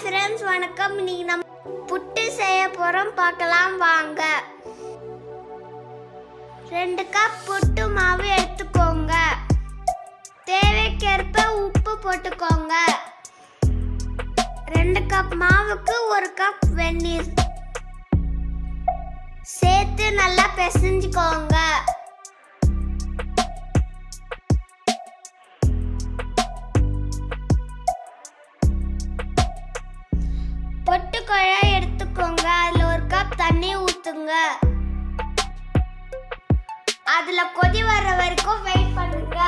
Friends, வணக்கம். இன்னைக்கு நம்ம புட்டு செய்ய போறோம், பார்க்கலாம் வாங்க. 2 கப் புட்டு மாவு எடுத்துக்கோங்க. தேவைக்கேற்ப உப்பு போட்டுக்கோங்க. 2 கப் மாவுக்கு 1 கப் வெந்நீர் சேர்த்து நல்லா பிசைஞ்சுக்கோங்க. பொட்டு குழாய் எடுத்துக்கோங்க. அதுல 1 கப் தண்ணி ஊத்துங்க. அதுல கொதி வர வரைக்கும் வெயிட் பண்ணுங்க.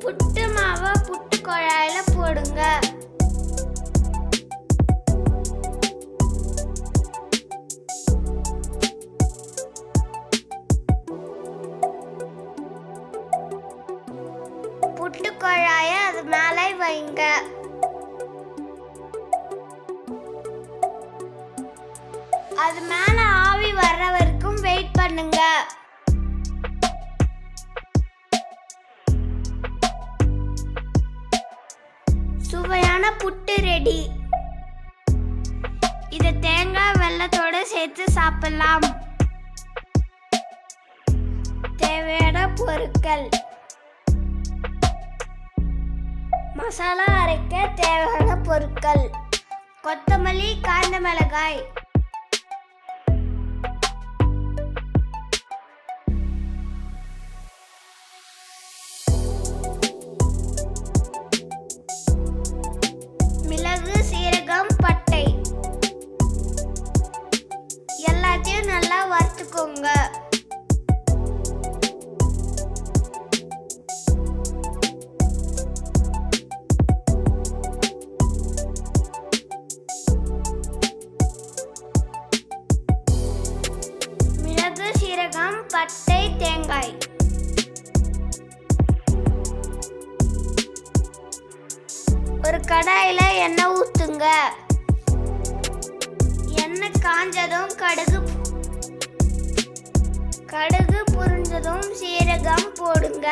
புட்டு மாவை புட்டு குழாயில போடுங்க. புட்டு குழாய அது மேலே வைங்க. அது மேல ஆவி வர்ற வரைக்கும் வெயிட் பண்ணுங்க. சுவையான புட்டு ரெடி. இத தேங்காய் வெல்லத்தோட சேர்த்து சாப்பிடலாம். தேவையான பொருட்கள்: மசாலா அரைக்க தேவையான பொருட்கள்: கொத்தமல்லி, காய்ந்த மிளகாய், மிளகு, சீரகம், பட்டை எல்லாத்தையும் நல்லா வறுத்துக்கோங்க. பட்டை, தேங்காய். ஒரு கடாயில எண்ணெய் ஊத்துங்க. எண்ணெய் காஞ்சதும் கடுகு புரிஞ்சதும் சீரகம் போடுங்க.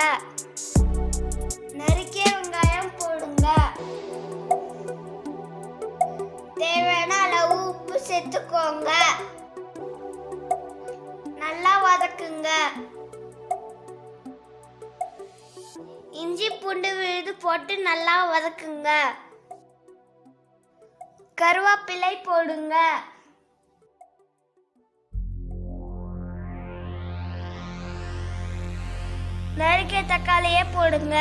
நறுக்கிய வெங்காயம் போடுங்க. தேவையான அளவு உப்பு சேர்த்துக்கோங்க. நல்லா வதக்குங்க. இஞ்சி பூண்டு விழுது போட்டு நல்லா வதக்குங்க. கருவேப்பிலை போடுங்க. நறுக்கிய தக்காளியை போடுங்க.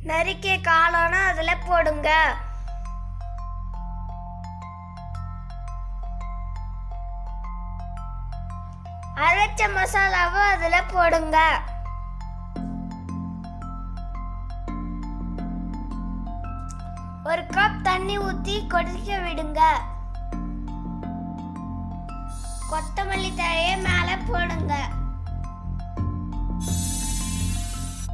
நறுக்கிய காளான அதுல போடுங்க. அரைச்ச மசாலாவை அதுல போடுங்க. ஒரு கப் தண்ணி ஊத்தி கொதிக்க விடுங்க. கொத்தமல்லி தழையை மேல போடுங்க.